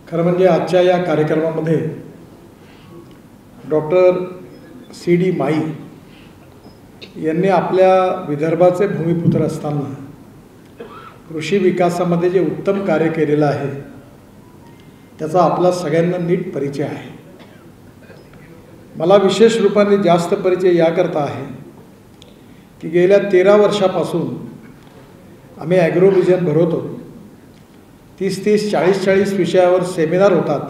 खरं म्हणजे आजच्या या कार्यक्रमामध्ये डॉक्टर सी.डी. माई यांनी आपल्या विदर्भाचे भूमिपुत्र असताना कृषी विकासामध्ये जे उत्तम कार्य केलेलं आहे त्याचा आपला सगळ्यांना नीट परिचय आहे। मला विशेष रूपाने जास्त परिचय याकरता आहे की गेल्या 13 वर्षापासून आम्ही ॲग्रोव्हिजन भरवतो। 30-30, 40-40 विषयावर सेमिनार होतात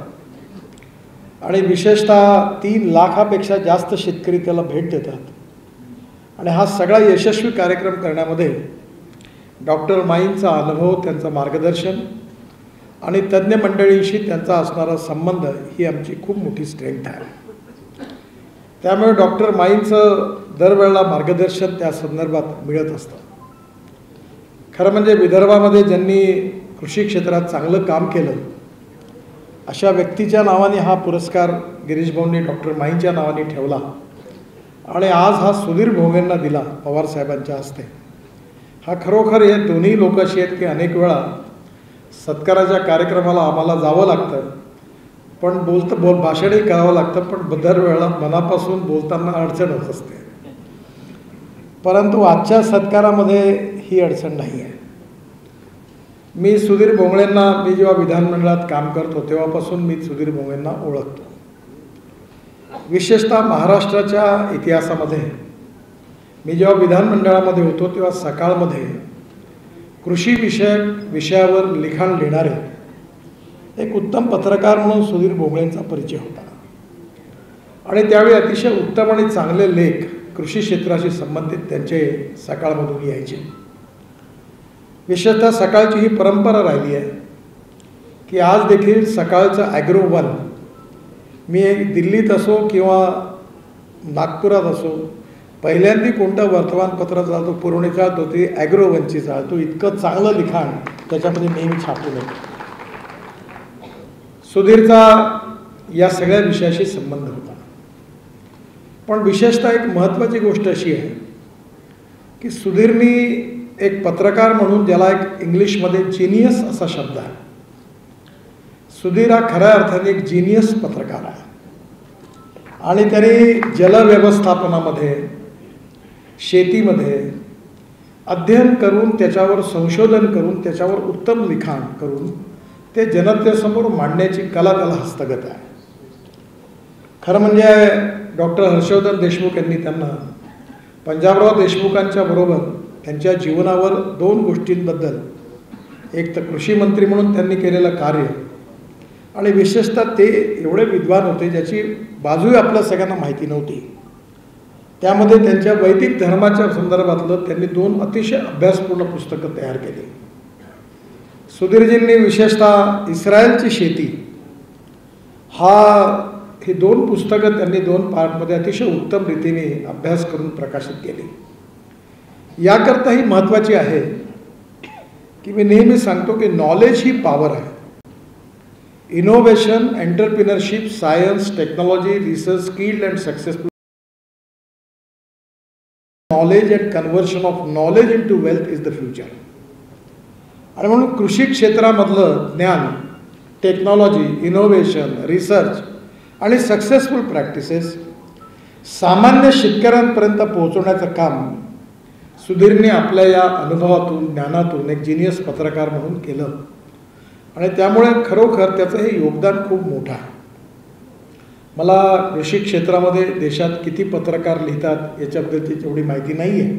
आणि विशेषतः 3 लाखापेक्षा जास्त शेतकरी त्याला भेट देतात आणि हा सगळा यशस्वी कार्यक्रम करण्यामध्ये डॉक्टर माईंचा अनुभव, त्यांचं मार्गदर्शन आणि तज्ञ मंडळींशी त्यांचा असणारा संबंध ही आमची खूप मोठी स्ट्रेंथ आहे। त्यामुळे डॉक्टर माईंचं दरवेळेला मार्गदर्शन त्या संदर्भात मिळत असतं। खरं म्हणजे विदर्भामध्ये ज्यांनी कृषी क्षेत्रात चांगलं काम केलं अशा व्यक्तीच्या नावाने हा पुरस्कार गिरीश भाऊंनी डॉक्टर माईंच्या नावाने ठेवला आणि आज हा सुधीर भोंगेंना दिला पवार साहेबांच्या हस्ते। हा खरोखर हे दोन्ही लोक अशी आहेत की अनेक वेळा सत्काराच्या कार्यक्रमाला आम्हाला जावं लागतं, पण भाषणही करावं लागतं, पण दरवेळेला मनापासून बोलताना अडचण होत असते। परंतु आजच्या सत्कारामध्ये ही अडचण नाही आहे। मी सुधीर भोंगळेंना मी जेव्हा विधानमंडळात काम करतो तेव्हापासून मी सुधीर भोंगळेंना ओळखतो। विशेषतः महाराष्ट्राच्या इतिहासामध्ये मी जेव्हा विधानमंडळामध्ये होतो तेव्हा सकाळमध्ये कृषी विषयावर लिखाण लिहिणारे एक उत्तम पत्रकार म्हणून सुधीर भोंगळेंचा परिचय होता आणि त्यावेळी अतिशय उत्तम आणि चांगले लेख कृषी क्षेत्राशी संबंधित त्यांचे सकाळमधून यायचे। विशेषतः सकाळची ही परंपरा राहिली आहे की आज देखील सकाळचं ॲग्रो1 मी दिल्लीत असो किंवा नागपुरात असो पहिल्यांदा कोणतं वर्तमानपत्र चालतो, पुरवणी चालतो ती ॲग्रो1ची चालतो। इतकं चांगलं लिखाण त्याच्यामध्ये नेहमी छापून येतं। सुधीरचा या सगळ्या विषयाशी संबंध होता, पण विशेषतः एक महत्त्वाची गोष्ट अशी आहे की सुधीरनी एक पत्रकार म्हणून ज्याला एक इंग्लिशमध्ये जीनियस असा शब्द आहे, सुधीर हा खऱ्या अर्थाने एक जीनियस पत्रकार आहे आणि त्यांनी जलव्यवस्थापनामध्ये, शेतीमध्ये अध्ययन करून त्याच्यावर संशोधन करून त्याच्यावर उत्तम लिखाण करून ते जनतेसमोर मांडण्याची कला त्याला हस्तगत आहे। खरं म्हणजे डॉक्टर हर्षवर्धन देशमुख यांनी त्यांना पंजाबराव देशमुखांच्या बरोबर त्यांच्या जीवनावर 2 गोष्टींबद्दल, एक तर कृषी मंत्री म्हणून त्यांनी केलेलं कार्य आणि विशेषतः ते एवढे विद्वान होते ज्याची बाजूही आपल्या सगळ्यांना माहिती नव्हती, त्यामध्ये त्यांच्या वैदिक धर्माच्या संदर्भातलं त्यांनी 2 अतिशय अभ्यासपूर्ण पुस्तकं तयार केली। सुधीरजींनी विशेषतः इस्रायलची शेती ही 2 पुस्तकं त्यांनी 2 पार्टमध्ये अतिशय उत्तम रीतीने अभ्यास करून प्रकाशित केली। याकरता ही महत्त्वाची आहे की मी नेहमी सांगतो की नॉलेज ही पॉवर आहे। Innovation, entrepreneurship, science, technology, research, skilled and successful knowledge and conversion of knowledge into wealth is the future. आणि म्हणून कृषी क्षेत्रामधलं ज्ञान, टेक्नॉलॉजी, इनोव्हेशन, रिसर्च आणि सक्सेसफुल प्रॅक्टिसेस सामान्य शेतकऱ्यांपर्यंत पोहोचवण्याचं काम सुधीरने आपल्या या अनुभवातून, ज्ञानातून एक जीनियस पत्रकार म्हणून केलं आणि त्यामुळे खरोखर त्याचं हे योगदान खूप मोठं आहे। मला कृषी क्षेत्रामध्ये देशात किती पत्रकार लिहितात याच्याबद्दलची तेवढी माहिती नाही आहे,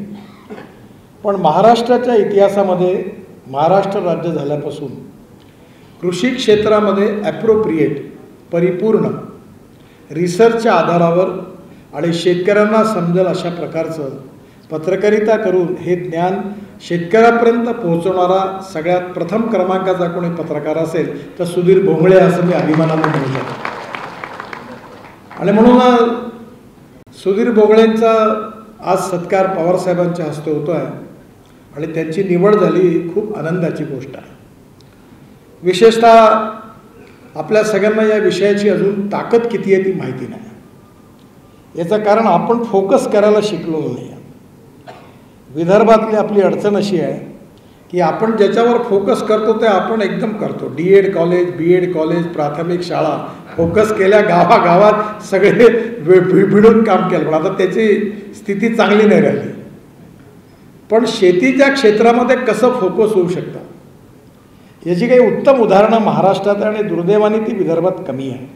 पण महाराष्ट्राच्या इतिहासामध्ये महाराष्ट्र राज्य झाल्यापासून कृषी क्षेत्रामध्ये ॲप्रोप्रिएट, परिपूर्ण रिसर्चच्या आधारावर आणि शेतकऱ्यांना समजेल अशा प्रकारचं पत्रकारिता करून हे ज्ञान शेतकऱ्यापर्यंत पोहोचवणारा सगळ्यात प्रथम क्रमांकाचा कोणी पत्रकार असेल तर सुधीर भोंगळे असं मी अभिमानाने म्हणू शकतो। आणि म्हणून सुधीर भोंगळेंचा आज सत्कार पवारसाहेबांच्या हस्ते होतो आहे आणि त्यांची निवड झाली ही खूप आनंदाची गोष्ट आहे। विशेषतः आपल्या सगळ्यांना या विषयाची अजून ताकद किती आहे ती माहिती नाही। याचं कारण आपण फोकस करायला शिकलो नाही। विदर्भातली आपली अडचण अशी आहे की आपण ज्याच्यावर फोकस करतो ते आपण एकदम करतो. DED कॉलेज, BEd कॉलेज, प्राथमिक शाळा फोकस केल्या, गावागावात सगळे भिडून काम केलं, पण आता त्याची स्थिती चांगली नाही राहिली. पण शेतीच्या क्षेत्रामध्ये कसं फोकस होऊ शकतं याची काही उत्तम उदाहरणं महाराष्ट्रात आणि दुर्दैवाने ती विदर्भात कमी आहे.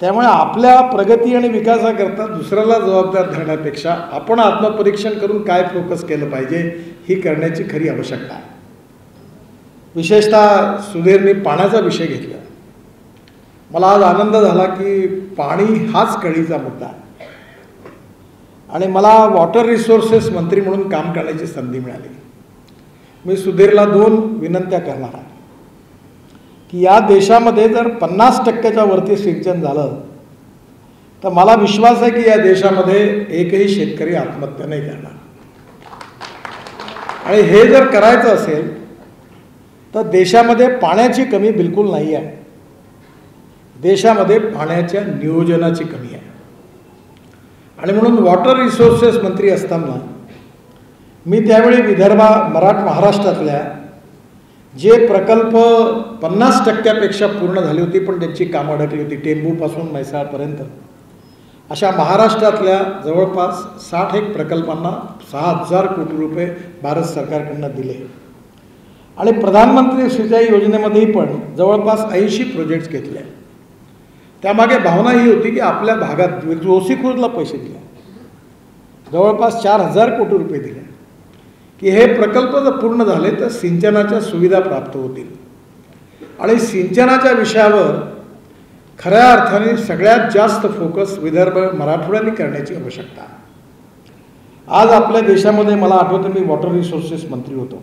त्यामुळे आपल्या प्रगती आणि विकासाकरता दुसऱ्याला जबाबदार धरण्यापेक्षा आपण आत्मपरीक्षण करून काय फोकस केलं पाहिजे ही करण्याची खरी आवश्यकता आहे. विशेषतः सुधीरनी पाण्याचा विषय घेतला. मला आज आनंद झाला की पाणी हाच कळीचा मुद्दा आहे आणि मला वॉटर रिसोर्सेस मंत्री म्हणून काम करण्याची संधी मिळाली. मी सुधीरला 2 विनंत्या करणार आहे की या देशामध्ये जर 50% वरती सिंचन झालं तर मला विश्वास आहे की या देशामध्ये एकही शेतकरी आत्महत्या नाही करणार. आणि हे जर करायचं असेल तर देशामध्ये पाण्याची कमी बिलकुल नाही आहे. देशामध्ये पाण्याच्या नियोजनाची कमी आहे. आणि म्हणून वॉटर रिसोर्सेस मंत्री असताना मी त्यावेळी महाराष्ट्रातल्या जे प्रकल्प 50% पूर्ण झाली होती पण त्यांची कामं अडकली होती, टेंभूपासून म्हैसाळपर्यंत, अशा महाराष्ट्रातल्या जवळपास 61 प्रकल्पांना 6,000 कोटी रुपये भारत सरकारकडून दिले. आणि प्रधानमंत्री सिंचाई योजनेमध्येही पण जवळपास 80 प्रोजेक्ट्स घेतले. त्यामागे भावना ही होती की आपल्या भागात जोशीखुर्दला पैसे दिले, जवळपास 4,000 कोटी रुपये दिले की हे प्रकल्प जर पूर्ण झाले तर सिंचनाच्या सुविधा प्राप्त होतील. आणि सिंचनाच्या विषयावर खऱ्या अर्थाने सगळ्यात जास्त फोकस विदर्भ मराठवाड्याने करण्याची आवश्यकता आहे. आज आपल्या देशामध्ये मला आठवतं मी वॉटर रिसोर्सेस मंत्री होतो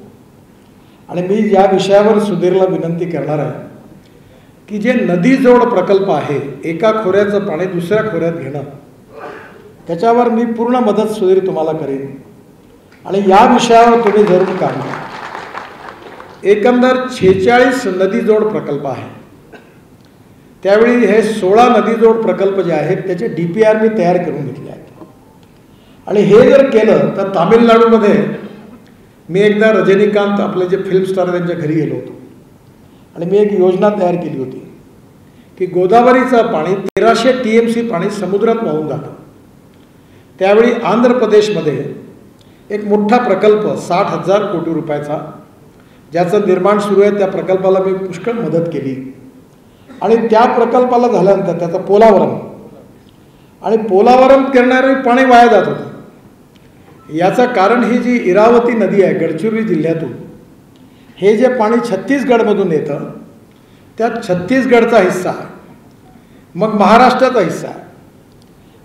आणि मी या विषयावर सुधीरला विनंती करणार आहे की जे नदीजोड प्रकल्प आहे, एका खोऱ्याचं पाणी दुसऱ्या खोऱ्यात घेणं, त्याच्यावर मी पूर्ण मदत सुधीर तुम्हाला करेन आणि या विषयावर तुम्ही जरूर काम करा. एकंदर 46 नदीजोड प्रकल्प आहे. त्यावेळी हे 16 नदीजोड प्रकल्प जे आहेत त्याचे DPR मी तयार करून घेतले आहेत. आणि हे जर केलं तर तामिळनाडूमध्ये मी एकदा रजनीकांत आपले जे फिल्म स्टार त्यांच्या घरी गेलो होतो आणि मी एक योजना तयार केली होती की गोदावरीचं पाणी 1300 TMC पाणी समुद्रात वाहून जातं. त्यावेळी आंध्र प्रदेशमध्ये एक मोठा प्रकल्प 60,000 कोटी रुपयाचा ज्याचं निर्माण सुरू आहे, त्या प्रकल्पाला मी पुष्कळ मदत केली. आणि त्या प्रकल्पाला झाल्यानंतर त्याचा पोलावरम आणि पोलावरम करणारे पाणी वाया जात होतं. याचं कारण ही जी इरावती नदी आहे गडचिरोली जिल्ह्यातून, हे जे पाणी छत्तीसगडमधून येतं त्यात छत्तीसगडचा हिस्सा आहे, मग महाराष्ट्राचा हिस्सा आहे.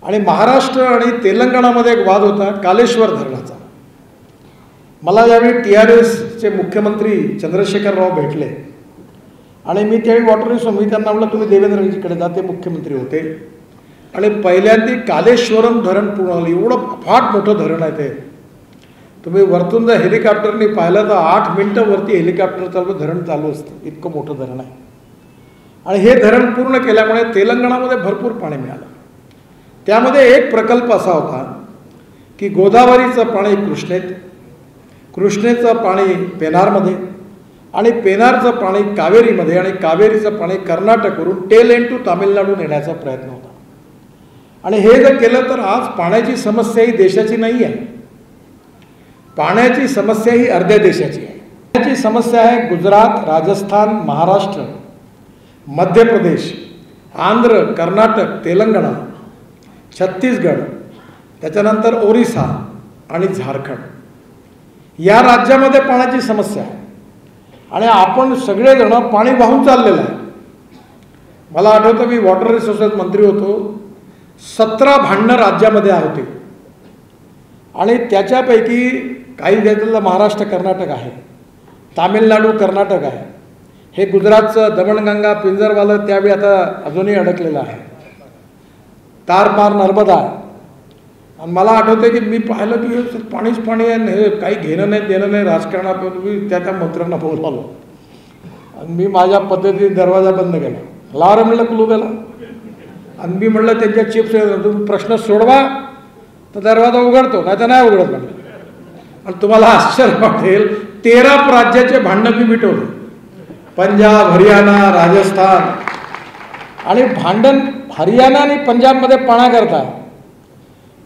आणि महाराष्ट्र आणि तेलंगणामध्ये एक वाद होता कालेश्वर धरणाचा. मला यावेळी TRSचे मुख्यमंत्री चंद्रशेखर राव भेटले आणि मी त्यावेळी वॉटर रिसोर्स मी त्यांना म्हटलं तुम्ही देवेंद्रजीकडे जा, ते मुख्यमंत्री होते. आणि पहिल्यांदा कालेश्वरम धरण पूर्ण झालं. एवढं अफाट मोठं धरण आहे ते. तुम्ही वरतून जर हेलिकॉप्टरने पाहिलं तर 8 मिनिटं वरती हेलिकॉप्टर चालू धरण चालू असतं, इतकं मोठं धरण आहे. आणि हे धरण पूर्ण केल्यामुळे तेलंगणामध्ये भरपूर पाणी मिळालं. त्यामध्ये एक प्रकल्प असा होता की गोदावरीचं पाणी कृष्णेत, कृष्णेचं पाणी पेनारमध्ये आणि पेनारचं पाणी कावेरीमध्ये आणि कावेरीचं पाणी कर्नाटकवरून टेल एंड टू तामिळनाडू नेण्याचा प्रयत्न होता. आणि हे जर केलं तर आज पाण्याची समस्या ही देशाची नाही आहे, पाण्याची समस्या ही अर्ध्या देशाची आहे. पाण्याची समस्या आहे गुजरात, राजस्थान, महाराष्ट्र, मध्य प्रदेश, आंध्र, कर्नाटक, तेलंगणा, छत्तीसगड, त्याच्यानंतर ओरिसा आणि झारखंड. या राज्यामध्ये पाण्याची समस्या आहे आणि आपण सगळेजण पाणी वाहून चाललेलं आहे. मला आठवतं मी वॉटर रिसोर्सेस मंत्री होतो, 17 भांडणं राज्यामध्ये होते आणि त्याच्यापैकी काही ज्यातलं महाराष्ट्र कर्नाटक आहे, तामिळनाडू कर्नाटक आहे, हे गुजरातचं दमणगंगा पिंजरवालं त्यावेळी आता अजूनही अडकलेलं आहे, तारपार नर्मदा. आणि मला आठवतं की मी पाहिलं की पाणीच पाणी आहे, हे काही घेणं नाही देणं नाही राजकारणात. मी त्या मंत्र्यांना बोलावलो आणि मी माझ्या पद्धतीने दरवाजा बंद केला, लावरा म्हणलं कुलू गेला. आणि मी म्हटलं त्यांच्या चीफ तुम्ही प्रश्न सोडवा तर दरवाजा उघडतो, नाही तर नाही उघडत म्हणलं. आणि तुम्हाला आश्चर्य वाटेल 13 राज्याचे भांडण मी मिटवले. पंजाब, हरियाणा, राजस्थान. आणि भांडण हरियाणा आणि पंजाबमध्ये पाणा करता.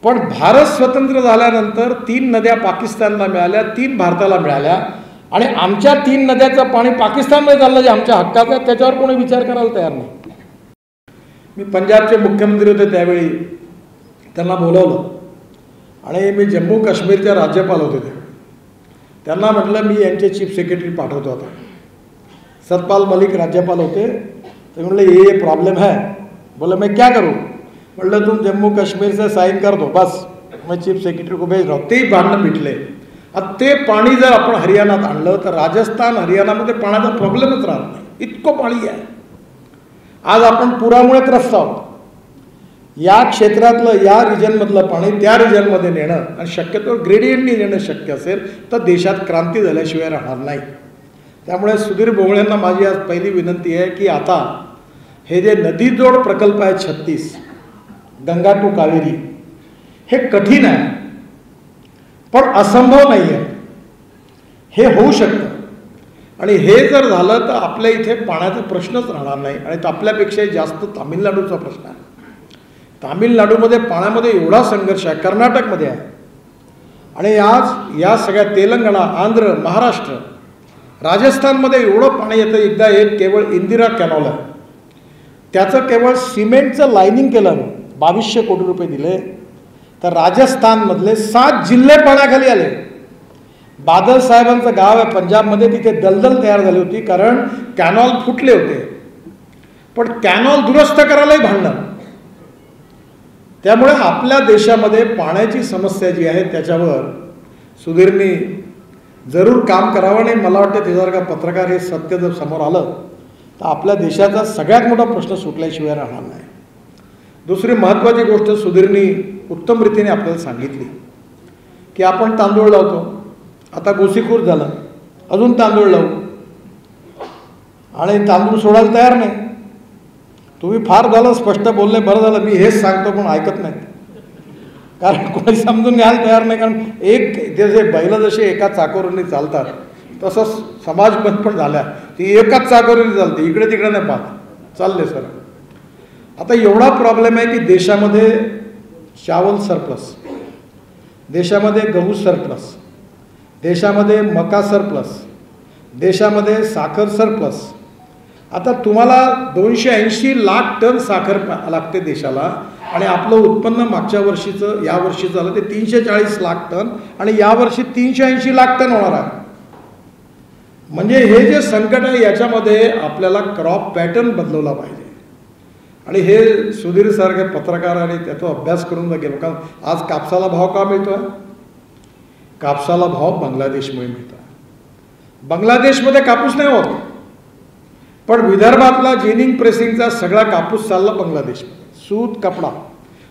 पण भारत स्वतंत्र झाल्यानंतर 3 नद्या पाकिस्तानला मिळाल्या, 3 भारताला मिळाल्या. आणि आमच्या 3 नद्याचं पाणी पाकिस्तानमध्ये चाललं जे आमच्या हक्काचं आहे त्याच्यावर कोणी विचार करायला तयार नाही. मी पंजाबचे मुख्यमंत्री होते त्यावेळी त्यांना बोलवलं आणि मी जम्मू काश्मीरच्या राज्यपाल होते ते. त्यांना म्हटलं मी यांचे चीफ सेक्रेटरी पाठवतो. आता सतपाल मलिक राज्यपाल होते. ते म्हणले ये प्रॉब्लेम है. बोले मैं क्या करूँ. म्हटलं तुम जम्मू काश्मीर से साइन कर दो बस, मैं चीफ सेक्रेटरी को भेज रहा हूँ. तेही भांडणं मिटले. आता ते पाणी जर आपण हरियाणात आणलं तर राजस्थान हरियाणामध्ये पाण्याचा प्रॉब्लेमच राहत नाही, इतकं पाणी आहे. आज आपण पुरामुळे त्रस्त आहोत. या क्षेत्रातलं या रिजनमधलं पाणी त्या रिजनमध्ये नेणं आणि शक्यतो ग्रेडियंटनी नेणं शक्य असेल तर देशात क्रांती झाल्याशिवाय राहणार नाही. त्यामुळे सुधीर भोंगळेंना माझी आज पहिली विनंती आहे की आता हे जे नदीजोड प्रकल्प आहेत 36 गंगा टू कावेरी, हे कठीण आहे पण असंभव नाही आहे. हे होऊ शकतं आणि हे जर झालं तर आपल्या इथे पाण्याचा प्रश्नच राहणार नाही. आणि आपल्यापेक्षाही जास्त तामिळनाडूचा प्रश्न आहे. तामिळनाडूमध्ये पाण्यामध्ये एवढा संघर्ष आहे, कर्नाटकमध्ये आहे. आणि आज या सगळ्या तेलंगणा, आंध्र, महाराष्ट्र, राजस्थानमध्ये एवढं पाणी येतं. एकदा एक केवळ इंदिरा कॅनॉल आहे, त्याचं केवळ सिमेंटचं लाईनिंग केलं 2200 कोटी रुपये दिले तर राजस्थानमधले 7 जिल्हे पाण्याखाली आले. बादल साहेबांचं गाव आहे पंजाबमध्ये, तिथे दलदल तयार झाली होती कारण कॅनॉल फुटले होते. पण कॅनॉल दुरुस्त करायलाही भांडणं. त्यामुळे आपल्या देशामध्ये पाण्याची समस्या जी आहे त्याच्यावर सुधीरनी जरूर काम करावं. आणि मला वाटतं त्याच्यासारखा पत्रकार हे सत्य जर समोर आलं तर आपल्या देशाचा सगळ्यात मोठा प्रश्न सुटल्याशिवाय राहणार नाही. दुसरी महत्त्वाची गोष्ट सुधीरनी उत्तम रीतीने आपल्याला सांगितली की आपण तांदूळ लावतो, आता गोसीखूर झालं, अजून तांदूळ लावू आणि तांदूळ सोडायला तयार नाही. तुम्ही फार झालं स्पष्ट बोलले, बरं झालं. मी हेच सांगतो पण ऐकत नाहीत कारण कोणी समजून घ्यायला तयार नाही. कारण एक जे बैल जसे एका चाकोरीने चालतात तसंच समाज पण झाल्या, ती एकाच चाकोरीने चालते, इकडे तिकडे नाही पाहत, चालले सर. आता एवढा प्रॉब्लेम आहे की देशामध्ये चावल सरप्लस, देशामध्ये गहू सरप्लस, देशामध्ये मका सरप्लस, देशामध्ये साखर सरप्लस. आता तुम्हाला 280 लाख टन साखर लागते देशाला आणि आपलं उत्पन्न मागच्या वर्षीचं या वर्षी झालं ते 340 लाख टन आणि यावर्षी 380 लाख टन होणार आहे. म्हणजे हे जे संकट आहे याच्यामध्ये आपल्याला क्रॉप पॅटर्न बदलवला पाहिजे. आणि हे सुधीर सारखे पत्रकार आणि त्याचा अभ्यास करून गेलो. कारण आज कापसाला भाव का मिळतो आहे? कापसाला भाव बांगलादेशमुळे मिळतो आहे. बांगलादेशमध्ये कापूस नाही होत पण विदर्भातला जिनिंग प्रेसिंगचा सगळा कापूस चालला बांगलादेशमध्ये, सूत कपडा.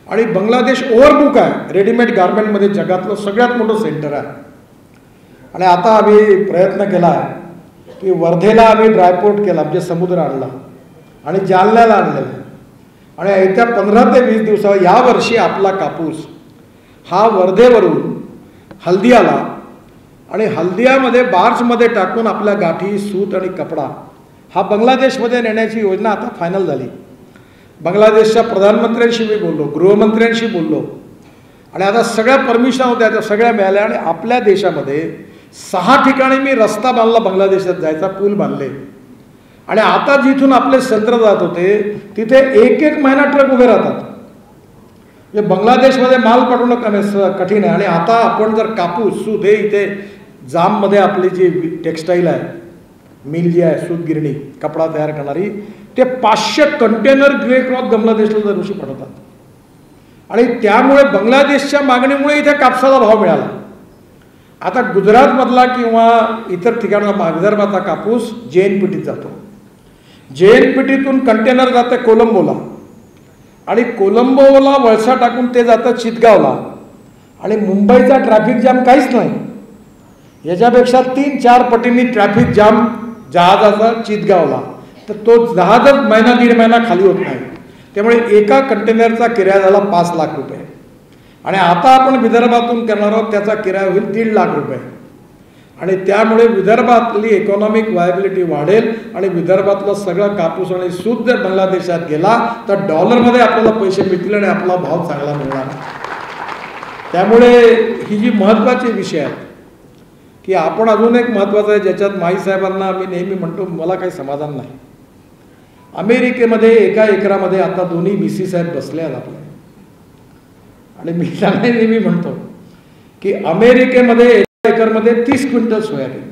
आणि बांगलादेश ओव्हरबुक आहे रेडीमेड गार्मेंटमध्ये, जगातलं सगळ्यात मोठं सेंटर आहे. आणि आता आम्ही प्रयत्न केला आहे की वर्धेला आम्ही ड्रायपोर्ट केला, म्हणजे समुद्र आणला आणि जालन्याला आणलेला. आणि येत्या 15 ते 20 दिवसावर यावर्षी आपला कापूस हा वर्धेवरून हल्दियाला आणि हल्दियामध्ये बार्चमध्ये टाकून आपल्या गाठी, सूत आणि कपडा हा बांगलादेशमध्ये नेण्याची योजना आता फायनल झाली. बांगलादेशच्या प्रधानमंत्र्यांशी मी बोललो, गृहमंत्र्यांशी बोललो आणि आता सगळ्या परमिशन होत्या त्या सगळ्या मिळाल्या. आणि आपल्या देशामध्ये 6 ठिकाणी मी रस्ता बांधला, बांगलादेशात जायचा पूल बांधले. आणि आता जिथून आपले संत्र जात होते तिथे 1-1 महिना ट्रक उभे राहतात. म्हणजे बांगलादेशमध्ये माल पाठवणं कठीण आहे. आणि आता आपण जर कापूस, सूत, हे इथे जाममध्ये आपली जी टेक्स्टाईल आहे, मिल जी आहे, सूत गिरणी, कपडा तयार करणारी, ते 500 कंटेनर ग्रे क्लॉथ बांगलादेशला दरवर्षी पाठवतात. आणि त्यामुळे बांगलादेशच्या मागणीमुळे इथे कापसाला भाव मिळाला. आता गुजरातमधला किंवा इतर ठिकाणचा विदर्भाचा कापूस JNPTत जातो, JNPTतून कंटेनर जातं कोलंबोला आणि कोलंबोला वळसा टाकून ते जातं चितगावला. आणि मुंबईचा ट्रॅफिक जाम काहीच नाही, याच्यापेक्षा 3-4 पटींनी ट्रॅफिक जाम जहाजाचा चितगावला. तर तो जहाजच महिना 1.5 महिना खाली होत नाही. त्यामुळे एका कंटेनरचा किराया झाला 5 लाख रुपये. आणि आता आपण विदर्भातून करणार आहोत त्याचा किराया होईल 1.5 लाख रुपये. आणि त्यामुळे विदर्भातली इकॉनॉमिक व्हायबिलिटी वाढेल आणि विदर्भातला सगळा कापूस आणि सूत जर बांगलादेशात गेला तर डॉलरमध्ये आपल्याला पैसे मिळतील आणि आपला भाव चांगला मिळणार. त्यामुळे ही जी महत्त्वाचे विषय आहेत की आपण अजून एक महत्त्वाचं आहे ज्याच्यात माईसाहेबांना मी नेहमी म्हणतो मला काही समाधान नाही. अमेरिकेमध्ये एका एकरामध्ये आता दोन्ही BC साहेब बसले आहेत आपले आणि मी त्यांना नेहमी म्हणतो की अमेरिकेमध्ये एका एकरमध्ये 30 क्विंटल सोयाबीन,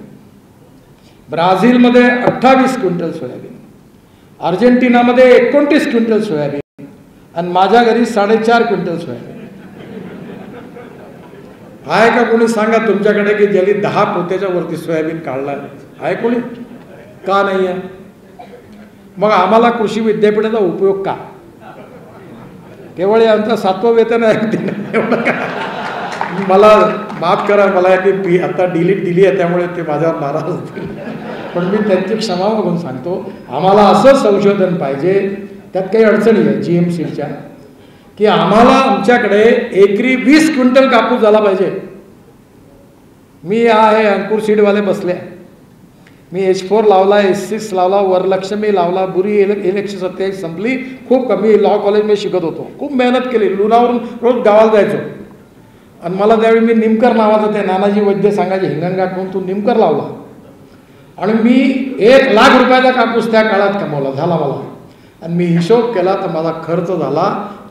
ब्राझीलमध्ये 28 क्विंटल सोयाबीन, अर्जेंटिनामध्ये 29 क्विंटल सोयाबीन आणि माझ्या घरी 4.5 क्विंटल सोयाबीन. आहे का कोणी सांगा तुमच्याकडे की ज्यांनी 10 पोत्याच्या वरती सोयाबीन काढला आहे कोणी? का नाही आहे? मग आम्हाला कृषी विद्यापीठाचा उपयोग का? केवळ यांचं 7वं वेतन आहे एवढं का? मला माफ करा, मला यांनी आता डिलीट दिली आहे त्यामुळे ते माझ्यावर नाराज होतील, पण मी त्यांची क्षमा मागून सांगतो आम्हाला असं संशोधन पाहिजे. त्यात काही अडचणी आहे GMCच्या की आम्हाला आमच्याकडे एकरी 20 क्विंटल कापूस झाला पाहिजे. मी आहे अंकुर सीडवाले बसले, मी H4 लावला, H6 लावला, वरलक्ष्मी लावला, बुरी 127 संपली. खूप कमी लॉ कॉलेजमध्ये शिकत होतो, खूप मेहनत केली, लुणावरून रोज गावाला जायचो आणि मला त्यावेळी मी निमकर नावाचं ते नानाजी वैद्य सांगायचे हिंगणघाट म्हणून तो निमकर लावला आणि मी 1 लाख रुपयाचा कापूस त्या काळात कमवला झाला मला. आणि मी हिशोब केला तर माझा खर्च झाला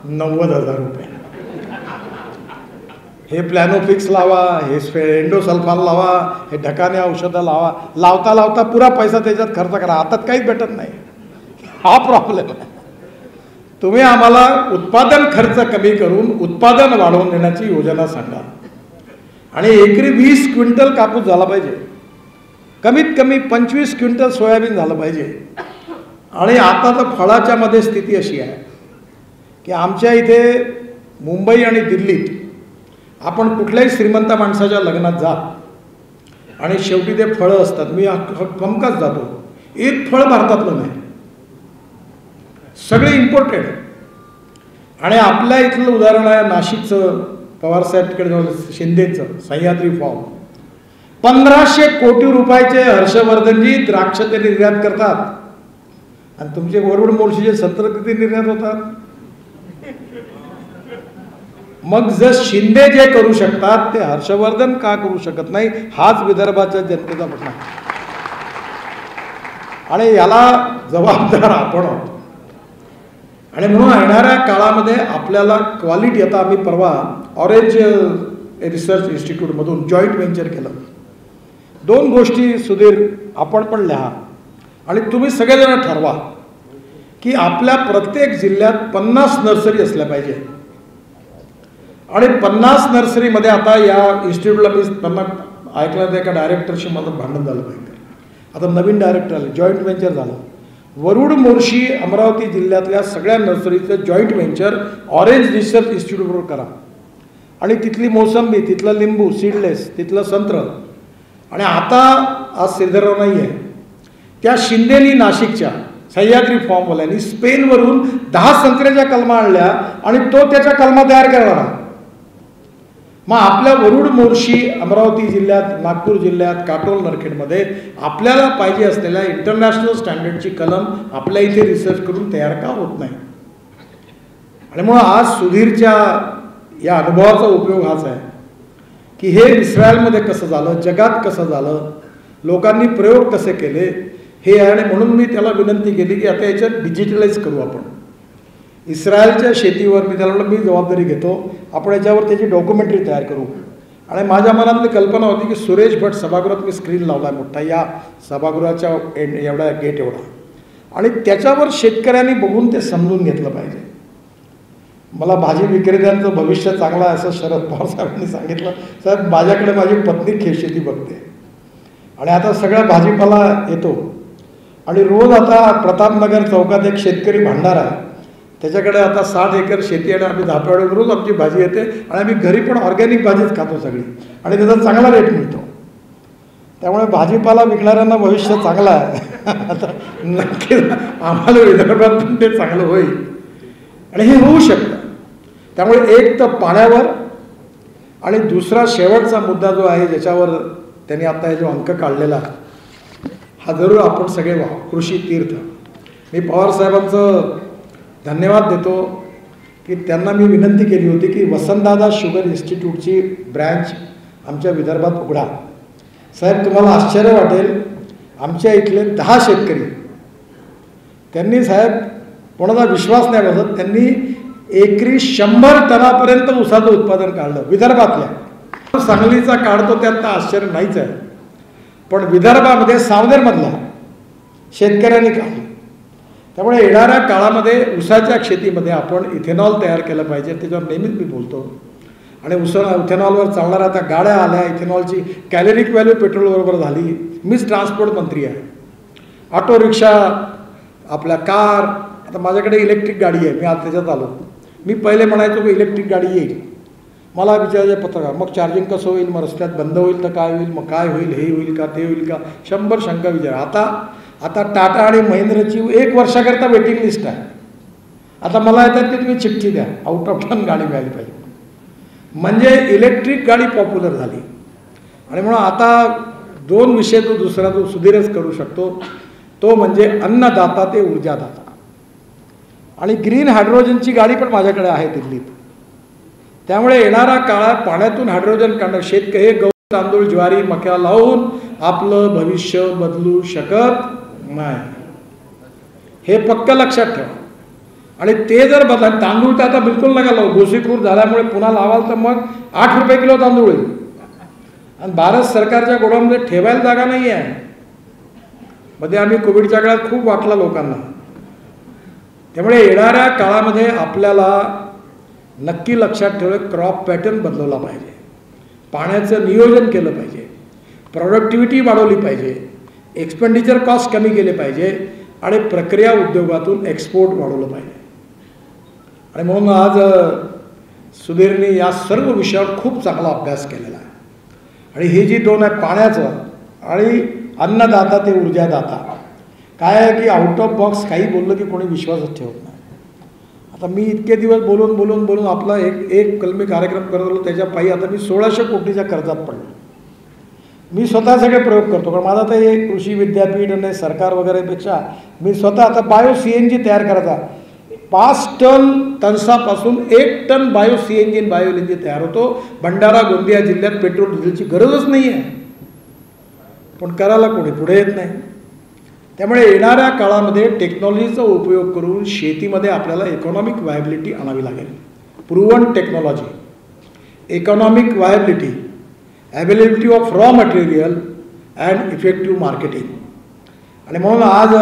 90,000 रुपये. हे प्लॅनोफिक्स लावा, हे एंडोसल्फान लावा, हे ढकाने औषधं लावा, लावता लावता पुरा पैसा त्याच्यात खर्च करा, हातात काहीच भेटत नाही. हा प्रॉब्लेम आहे. तुम्ही आम्हाला उत्पादन खर्च कमी करून उत्पादन वाढवून देण्याची योजना सांगा आणि एकरी 20 क्विंटल कापूस झाला पाहिजे, कमीत कमी 25 क्विंटल सोयाबीन झालं पाहिजे. आणि आता तर फळाच्या मध्ये स्थिती अशी आहे की आमच्या इथे मुंबई आणि दिल्लीत आपण कुठल्याही श्रीमंत माणसाच्या लग्नात जा आणि शेवटी ते फळं असतात. मी हमखास जातो, एक फळ भारतातलं नाही, सगळे इम्पोर्टेड. आणि आपल्या इथलं उदाहरण आहे नाशिकचं, पवारसाहेबकडे जाऊन शिंदेचं सह्याद्री फॉर्म, 1500 कोटी रुपयाचे हर्षवर्धनजी द्राक्ष ते निर्यात करतात आणि तुमचे वरुड मोर्शीचे संत्र किती निर्यात होतात. मग जर शिंदे जे करू शकतात ते हर्षवर्धन का करू शकत नाही, हाच विदर्भाच्या जनतेचा प्रश्न आहे. आणि याला जबाबदार आपण आहोत. आणि म्हणून येणाऱ्या काळामध्ये आपल्याला क्वालिटी, आता आम्ही परवा ऑरेंज रिसर्च इन्स्टिट्यूटमधून जॉईंट व्हेंचर केलं. 2 गोष्टी सुधीर आपण पण लिहा आणि तुम्ही सगळेजण ठरवा की आपल्या प्रत्येक जिल्ह्यात 50 नर्सरी असल्या पाहिजे. आणि 50 नर्सरीमध्ये आता या इन्स्टिट्यूटला मी त्यांना ऐकलं तर एका डायरेक्टरशी माझं भांडण झालं पाहिजे. आता नवीन डायरेक्टर आले, जॉईंट व्हेंचर झालं. वरुड मोर्शी अमरावती जिल्ह्यातल्या सगळ्या नर्सरीचं जॉईंट व्हेंचर ऑरेंज रिसर्च इन्स्टिट्यूटवर करा आणि तिथली मोसंबी, तिथलं लिंबू सीडलेस, तिथलं संत्र. आणि आता आज श्रीधरराव नाही आहे, त्या शिंदेनी नाशिकच्या सह्याद्री फॉर्मवाल्यांनी स्पेनवरून 10 संत्र्याच्या कलमा आणल्या आणि तो त्याच्या कलमा तयार करणारा. मग आपल्या वरुड मोर्शी अमरावती जिल्ह्यात, नागपूर जिल्ह्यात, काटोल नरखेडमध्ये आपल्याला पाहिजे असलेल्या इंटरनॅशनल स्टँडर्डची कलम आपल्या इथे रिसर्च करून तयार का होत नाही. आणि म्हणून आज सुधीरच्या या अनुभवाचा उपयोग हाच आहे की हे इस्रायलमध्ये कसं झालं, जगात कसं झालं, लोकांनी प्रयोग कसे केले हे आहे. आणि म्हणून मी त्याला विनंती केली की आता याच्यात डिजिटलाइज करू आपण. इस्रायलच्या शेतीवर मी त्याला मी जबाबदारी घेतो, आपण याच्यावर त्याची डॉक्युमेंटरी तयार करू. आणि माझ्या मनातली कल्पना होती की सुरेश भट सभागृहात मी स्क्रीन लावला मोठा, या सभागृहाच्या एवढा गेट एवढा, आणि त्याच्यावर शेतकऱ्यांनी बघून ते समजून घेतलं पाहिजे. मला भाजी विक्रेत्यांचं भविष्य चांगलं आहे असं शरद पवार साहेबांनी सांगितलं. साहेब माझ्याकडे माझी पत्नी शेती बघते आणि आता सगळा भाजीपाला येतो आणि रोज आता प्रतापनगर चौकात एक शेतकरी भांडार आहे, त्याच्याकडे आता 60 एकर शेती आहे आणि आम्ही धापेवाडीवर रोज आमची भाजी येते आणि आम्ही घरी पण ऑर्गॅनिक भाजीच खातो सगळी आणि त्याचा चांगला रेट मिळतो. त्यामुळे भाजीपाला विकणाऱ्यांना भविष्य चांगलं आहे. आता नक्कीच आम्हाला विदर्भात पण ते चांगलं होईल आणि हे होऊ शकतं. त्यामुळे एक तर पाण्यावर आणि दुसरा शेवटचा मुद्दा जो आहे ज्याच्यावर त्यांनी आता हे जो अंक काढलेला हा जरूर आपण सगळे कृषी तीर्थ. मी पवार साहेबांचं धन्यवाद देतो की त्यांना मी विनंती केली होती की वसंतदादा शुगर इन्स्टिट्यूटची ब्रँच आमच्या विदर्भात उघडा. साहेब तुम्हाला आश्चर्य वाटेल, आमच्या इथले 10 शेतकरी त्यांनी साहेब कोणाचा विश्वास नाही बसत, त्यांनी एकरी 100 टनापर्यंत ऊसाचं उत्पादन काढलं विदर्भातल्या. सांगलीचा काढतो त्यात आश्चर्य नाहीच आहे, पण विदर्भामध्ये सावनेरमधला शेतकऱ्यांनी काढलं. त्यामुळे येणाऱ्या काळामध्ये ऊसाच्या शेतीमध्ये आपण इथेनॉल तयार केलं पाहिजे, त्याच्यावर नेहमीच मी बोलतो. आणि इथेनॉलवर चालणाऱ्या आता गाड्या आल्या, इथेनॉलची कॅलरिक व्हॅल्यू पेट्रोलबरोबर झाली. मीच ट्रान्सपोर्ट मंत्री आहे. ऑटो रिक्षा, आपल्या कार, आता माझ्याकडे इलेक्ट्रिक गाडी आहे, मी आज त्याच्यात आलो. मी पहिले म्हणायचो की इलेक्ट्रिक गाडी येईल, मला विचारायचे पत्रकार मग चार्जिंग कसं होईल, मग रस्त्यात बंद होईल तर काय होईल, मग काय होईल, हे होईल का ते होईल का, 100 शंका विचार. आता टाटा आणि महिंद्राची 1 वर्षाकरता वेटिंग लिस्ट आहे. आता मला येतात की तुम्ही चिठ्ठी द्या, आउट ऑफ टर्न गाडी मिळाली पाहिजे. म्हणजे इलेक्ट्रिक गाडी पॉप्युलर झाली. आणि म्हणून आता 2 विषय तो दुसरा जो सुधीरच करू शकतो तो म्हणजे अन्नदाता ते ऊर्जादाता. आणि ग्रीन हायड्रोजनची गाडी पण माझ्याकडे आहे दिल्लीत. त्यामुळे येणाऱ्या काळात पाण्यातून हायड्रोजन काढणं, शेतकरी हे गहू तांदूळ ज्वारी मक्या लावून आपलं भविष्य बदलू शकत नाही, हे पक्क लक्षात ठेवा. आणि ते जर बदला, तांदूळ तर आता बिलकुल नका लावू, गोसीखूर झाल्यामुळे पुन्हा लावाल तर मग 8 रुपये किलो तांदूळ होईल. आणि भारत सरकारच्या गोडाऊनमध्ये ठेवायला जागा नाही आहे. मध्ये आम्ही कोविडच्या काळात खूप वाटला लोकांना. त्यामुळे येणाऱ्या काळामध्ये आपल्याला नक्की लक्षात ठेवलं, क्रॉप पॅटर्न बदलवला पाहिजे, पाण्याचं नियोजन केलं पाहिजे, प्रोडक्टिव्हिटी वाढवली पाहिजे, एक्सपेंडिचर कॉस्ट कमी केले पाहिजे आणि प्रक्रिया उद्योगातून एक्सपोर्ट वाढवलं पाहिजे. आणि म्हणून आज सुधीरनी या सर्व विषयावर खूप चांगला अभ्यास केलेला आहे. आणि ही जी 2 आहे, पाण्याचं आणि अन्नदाता ते ऊर्जादाता, काय आहे की आउट ऑफ बॉक्स काही बोललं की कोणी विश्वासच ठेवत नाही. आता मी इतके दिवस बोलून आपला एक कलमी कार्यक्रम करत होतो, त्याच्या पायी आता मी 1600 कोटीच्या कर्जात पडलो. मी स्वतः सगळे प्रयोग करतो, कारण माझा तर हे कृषी विद्यापीठ आणि सरकार वगैरेपेक्षा मी स्वतः आता बायो CNG तयार करायचा. 5 टन तणसापासून 1 ton bio CNG bio LNG तयार होतो. भंडारा गोंदिया जिल्ह्यात पेट्रोल डिझेलची गरजच नाही आहे, पण करायला कोणी पुढे येत नाही. त्यामुळे येणाऱ्या काळामध्ये टेक्नॉलॉजीचा उपयोग करून शेतीमध्ये आपल्याला इकॉनॉमिक व्हायबिलिटी आणावी लागेल. Proven technology, economic viability, availability of raw material and effective marketing. आणि म्हणून आज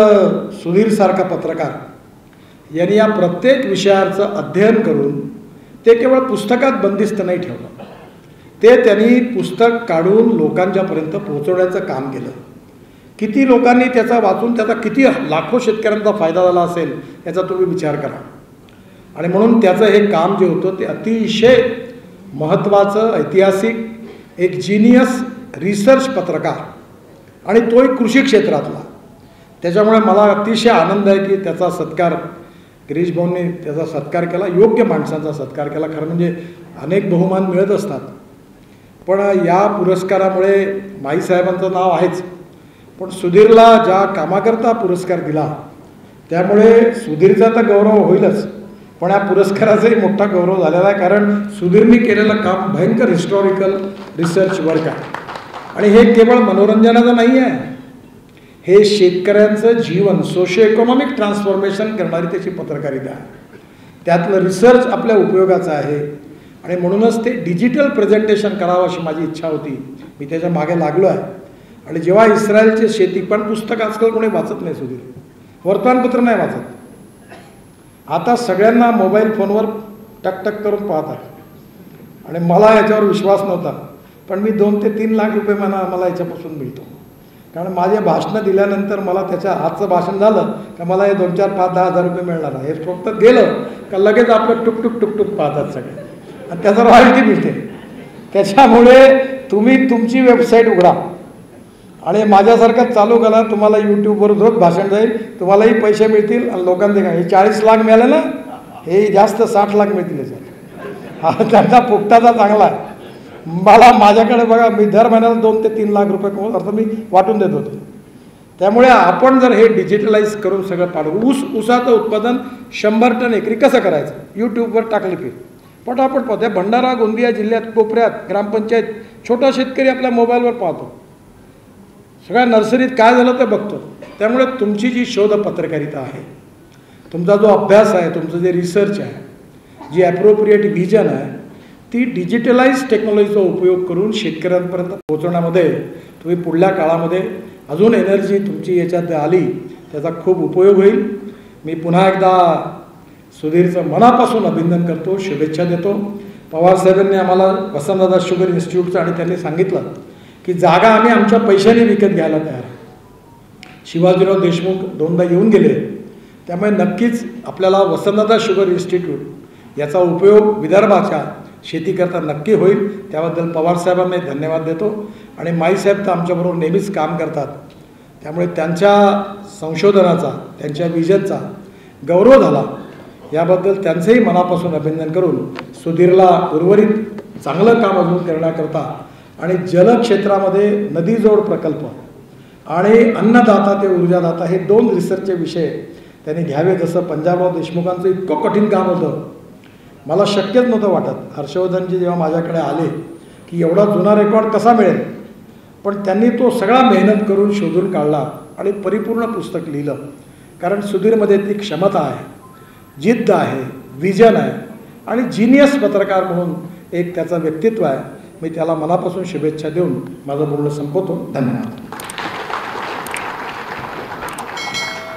सुधीरसारखा पत्रकार यांनी या प्रत्येक विषयाचं अध्ययन करून ते केवळ पुस्तकात बंदिस्त नाही ठेवलं, ते त्यांनी पुस्तक काढून लोकांच्यापर्यंत पोहोचवण्याचं काम केलं. किती लोकांनी त्याचा वाचून त्याचा किती लाखो शेतकऱ्यांचा फायदा झाला असेल याचा तुम्ही विचार करा. आणि म्हणून त्याचं हे काम जे होतं ते अतिशय महत्त्वाचं, ऐतिहासिक, एक जिनियस रिसर्च पत्रकार, आणि तोही कृषी क्षेत्रातला. त्याच्यामुळे मला अतिशय आनंद आहे की त्याचा सत्कार गिरीश भाऊंनी त्याचा सत्कार केला, योग्य माणसांचा सत्कार केला. खरं म्हणजे अनेक बहुमान मिळत असतात, पण या पुरस्कारामुळे माईसाहेबांचं नाव आहेच, पण सुधीरला ज्या कामाकरता पुरस्कार दिला त्यामुळे सुधीरचा तर गौरव होईलच, पण या पुरस्काराचाही मोठा गौरव झालेला आहे. कारण सुधीरनी केलेलं काम भयंकर हिस्टॉरिकल रिसर्च वर्क आहे. आणि हे केवळ मनोरंजनाचं नाही आहे, हे शेतकऱ्यांचं जीवन सोशिओ इकॉनॉमिक ट्रान्सफॉर्मेशन करणारी त्याची पत्रकारिता आहे. त्यातलं रिसर्च आपल्या उपयोगाचं आहे. आणि म्हणूनच ते डिजिटल प्रेझेंटेशन करावं अशी माझी इच्छा होती. मी त्याच्या मागे लागलो आहे. आणि जेव्हा इस्रायलचे शेती, पण पुस्तक आजकाल कोणी वाचत नाही सुधीर, वर्तमानपत्र नाही वाचत. आता सगळ्यांना मोबाईल फोनवर टक करून पाहतात. आणि मला याच्यावर विश्वास नव्हता, पण मी 2 ते 3 लाख रुपये मला याच्यापासून मिळतो. कारण माझे भाषणं दिल्यानंतर मला त्याच्या आजचं भाषण झालं का मला हे 2, 4, 5, 10 हजार रुपये मिळणार. हे फक्त गेलं का लगेच आपलं टुक पाहतात सगळे, आणि त्याचा रॉयल्टी मिळते. त्याच्यामुळे तुम्ही तुमची वेबसाईट उघडा आणि माझ्यासारखं चालू करा, तुम्हाला यूट्यूबवर रोज भाषण जाईल, तुम्हालाही पैसे मिळतील. आणि लोकांना काय, हे 40 लाख मिळाले ना, हे जास्त 60 लाख मिळतील. हा त्यांचा फुकटाचा चांगला आहे. मला माझ्याकडे बघा, मी दर महिन्याला 2 ते 3 लाख रुपये कमवत असं मी वाटून देत होतो. त्यामुळे आपण जर हे डिजिटलाइज करून सगळं पाडू, ऊसाचं उत्पादन 100 टन एकरी कसं करायचं, यूट्यूबवर टाकले की पटापट पाहतो. भंडारा गोंदिया जिल्ह्यात कोपऱ्यात ग्रामपंचायत छोटा शेतकरी आपल्या मोबाईलवर पाहतो, सगळ्या नर्सरीत काय झालं ते बघतो. त्यामुळे तुमची जी शोध पत्रकारिता आहे, तुमचा जो अभ्यास आहे, तुमचं जे रिसर्च आहे, जी ॲप्रोप्रिएट व्हिजन आहे, ती डिजिटलाइज टेक्नॉलॉजीचा उपयोग करून शेतकऱ्यांपर्यंत पोहोचवण्यामध्ये तुम्ही पुढल्या काळामध्ये अजून एनर्जी तुमची याच्यात आली, त्याचा खूप उपयोग होईल. मी पुन्हा एकदा सुधीरचं मनापासून अभिनंदन करतो, शुभेच्छा देतो. पवारसाहेबांनी आम्हाला वसंतदादा शुगर इन्स्टिट्यूटचं आणि त्यांनी सांगितलं की जागा आम्ही आमच्या पैशाने विकत घ्यायला तयार आहे. शिवाजीराव देशमुख 2दा येऊन गेले, त्यामुळे नक्कीच आपल्याला वसंतदादा शुगर इन्स्टिट्यूट याचा उपयोग विदर्भाच्या शेतीकरता नक्की होईल. त्याबद्दल पवारसाहेबांना धन्यवाद देतो. आणि माईसाहेब तर आमच्याबरोबर नेहमीच काम करतात, त्यामुळे त्यांच्या संशोधनाचा, त्यांच्या विजनचा गौरव झाला, याबद्दल त्यांचंही मनापासून अभिनंदन करून सुधीरला उर्वरित चांगलं काम अजून करण्याकरता आणि जलक्षेत्रामध्ये नदीजोड प्रकल्प आणि अन्नदाता ते ऊर्जादाता हे 2 रिसर्चचे विषय त्यांनी घ्यावे. जसं पंजाबराव देशमुखांचं इतकं कठीण काम होतं, मला शक्यच नव्हतं वाटत. हर्षवर्धनजी जेव्हा माझ्याकडे आले की एवढा जुना रेकॉर्ड कसा मिळेल, पण त्यांनी तो सगळा मेहनत करून शोधून काढला आणि परिपूर्ण पुस्तक लिहिलं. कारण सुधीरमध्ये ती क्षमता आहे, जिद्द आहे, विजन आहे आणि जिनियस पत्रकार म्हणून एक त्याचं व्यक्तित्व आहे. मी त्याला मनापासून शुभेच्छा देऊन माझं बोलणं संपवतो. धन्यवाद.